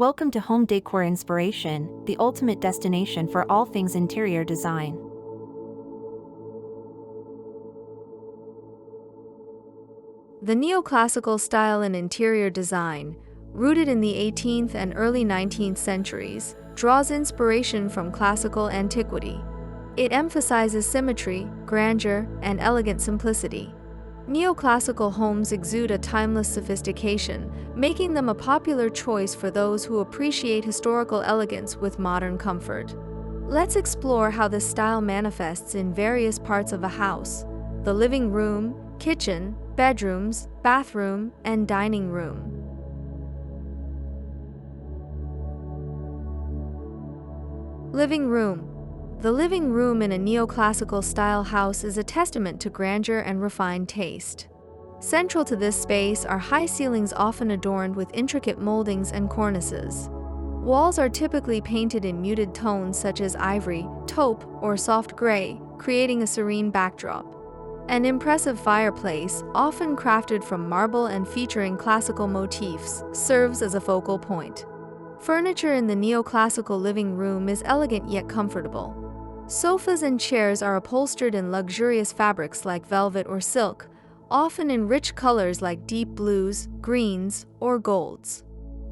Welcome to Home Decor Inspiration, the ultimate destination for all things interior design. The neoclassical style in interior design, rooted in the 18th and early 19th centuries, draws inspiration from classical antiquity. It emphasizes symmetry, grandeur, and elegant simplicity. Neoclassical homes exude a timeless sophistication, making them a popular choice for those who appreciate historical elegance with modern comfort. Let's explore how this style manifests in various parts of a house: the living room, kitchen, bedrooms, bathroom, and dining room. Living room. The living room in a neoclassical style house is a testament to grandeur and refined taste. Central to this space are high ceilings often adorned with intricate moldings and cornices. Walls are typically painted in muted tones such as ivory, taupe, or soft gray, creating a serene backdrop. An impressive fireplace, often crafted from marble and featuring classical motifs, serves as a focal point. Furniture in the neoclassical living room is elegant yet comfortable. Sofas and chairs are upholstered in luxurious fabrics like velvet or silk, often in rich colors like deep blues, greens, or golds.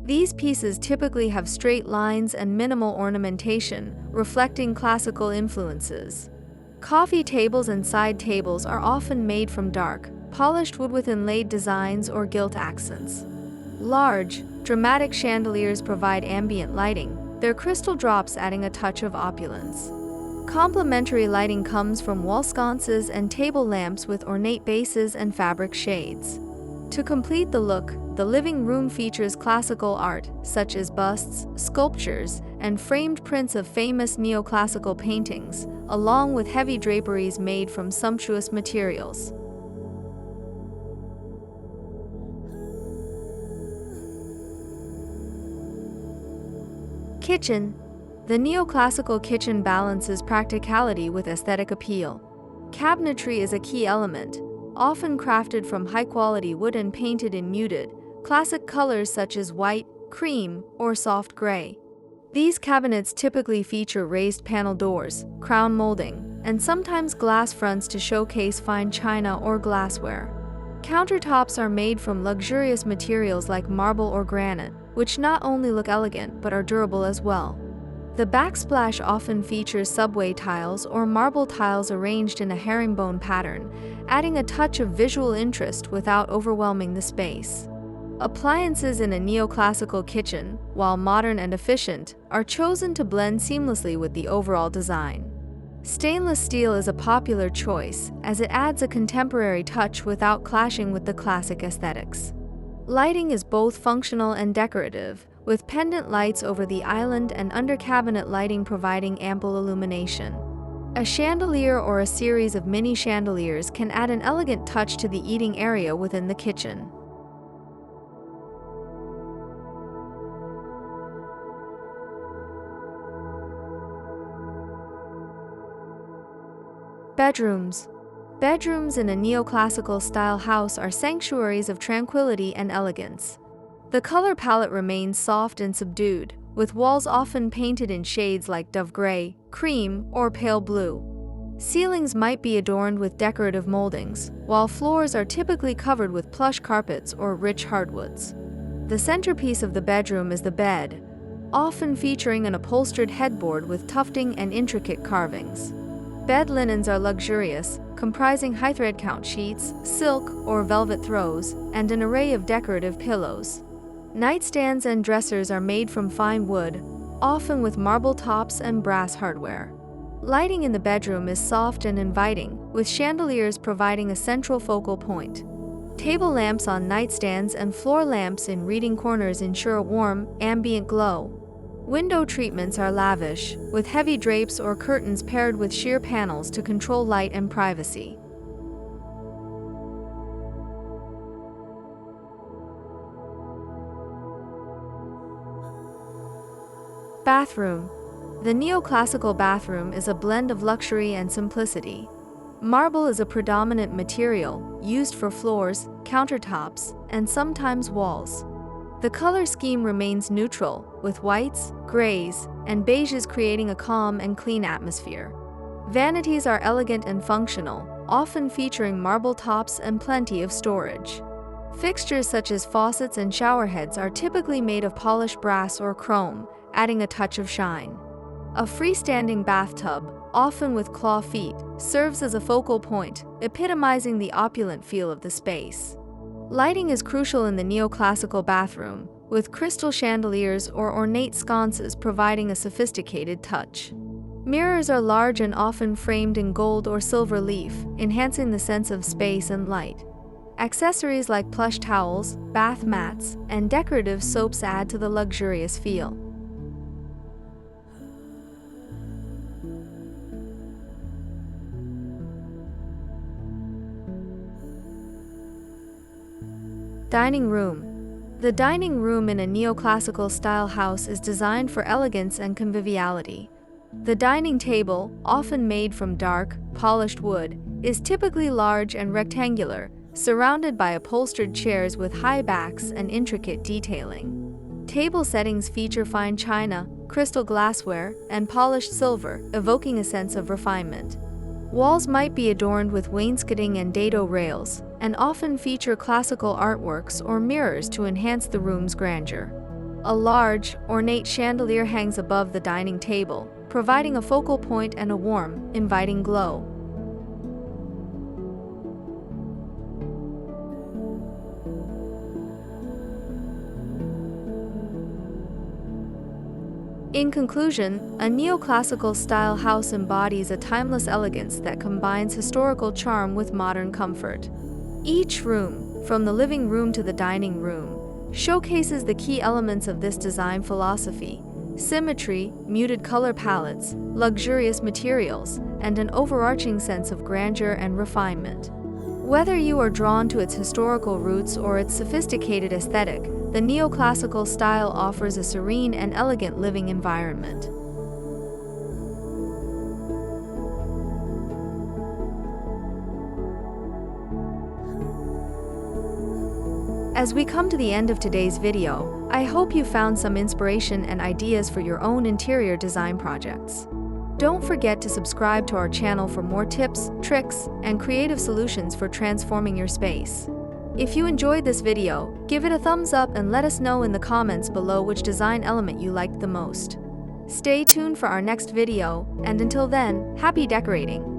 These pieces typically have straight lines and minimal ornamentation, reflecting classical influences. Coffee tables and side tables are often made from dark, polished wood with inlaid designs or gilt accents. Large, dramatic chandeliers provide ambient lighting, their crystal drops adding a touch of opulence. Complementary lighting comes from wall sconces and table lamps with ornate bases and fabric shades. To complete the look, the living room features classical art, such as busts, sculptures, and framed prints of famous neoclassical paintings, along with heavy draperies made from sumptuous materials. Kitchen. The neoclassical kitchen balances practicality with aesthetic appeal. Cabinetry is a key element, often crafted from high-quality wood and painted in muted, classic colors such as white, cream, or soft gray. These cabinets typically feature raised panel doors, crown molding, and sometimes glass fronts to showcase fine china or glassware. Countertops are made from luxurious materials like marble or granite, which not only look elegant but are durable as well. The backsplash often features subway tiles or marble tiles arranged in a herringbone pattern, adding a touch of visual interest without overwhelming the space. Appliances in a neoclassical kitchen, while modern and efficient, are chosen to blend seamlessly with the overall design. Stainless steel is a popular choice, as it adds a contemporary touch without clashing with the classic aesthetics. Lighting is both functional and decorative, with pendant lights over the island and under-cabinet lighting providing ample illumination. A chandelier or a series of mini chandeliers can add an elegant touch to the eating area within the kitchen. Bedrooms. Bedrooms in a neoclassical style house are sanctuaries of tranquility and elegance. The color palette remains soft and subdued, with walls often painted in shades like dove gray, cream, or pale blue. Ceilings might be adorned with decorative moldings, while floors are typically covered with plush carpets or rich hardwoods. The centerpiece of the bedroom is the bed, often featuring an upholstered headboard with tufting and intricate carvings. Bed linens are luxurious, comprising high thread count sheets, silk or velvet throws, and an array of decorative pillows. Nightstands and dressers are made from fine wood, often with marble tops and brass hardware. Lighting in the bedroom is soft and inviting, with chandeliers providing a central focal point. Table lamps on nightstands and floor lamps in reading corners ensure a warm, ambient glow. Window treatments are lavish, with heavy drapes or curtains paired with sheer panels to control light and privacy. Bathroom. The neoclassical bathroom is a blend of luxury and simplicity. Marble is a predominant material, used for floors, countertops, and sometimes walls. The color scheme remains neutral, with whites, grays, and beiges creating a calm and clean atmosphere. Vanities are elegant and functional, often featuring marble tops and plenty of storage. Fixtures such as faucets and showerheads are typically made of polished brass or chrome, adding a touch of shine. A freestanding bathtub, often with claw feet, serves as a focal point, epitomizing the opulent feel of the space. Lighting is crucial in the neoclassical bathroom, with crystal chandeliers or ornate sconces providing a sophisticated touch. Mirrors are large and often framed in gold or silver leaf, enhancing the sense of space and light. Accessories like plush towels, bath mats, and decorative soaps add to the luxurious feel. Dining room. The dining room in a neoclassical style house is designed for elegance and conviviality. The dining table, often made from dark, polished wood, is typically large and rectangular, surrounded by upholstered chairs with high backs and intricate detailing. Table settings feature fine china, crystal glassware, and polished silver, evoking a sense of refinement. Walls might be adorned with wainscoting and dado rails, and often feature classical artworks or mirrors to enhance the room's grandeur. A large, ornate chandelier hangs above the dining table, providing a focal point and a warm, inviting glow. In conclusion, a neoclassical style house embodies a timeless elegance that combines historical charm with modern comfort. Each room, from the living room to the dining room, showcases the key elements of this design philosophy: symmetry, muted color palettes, luxurious materials, and an overarching sense of grandeur and refinement. Whether you are drawn to its historical roots or its sophisticated aesthetic, the neoclassical style offers a serene and elegant living environment. As we come to the end of today's video, I hope you found some inspiration and ideas for your own interior design projects. Don't forget to subscribe to our channel for more tips, tricks, and creative solutions for transforming your space. If you enjoyed this video, give it a thumbs up and let us know in the comments below which design element you liked the most. Stay tuned for our next video, and until then, happy decorating!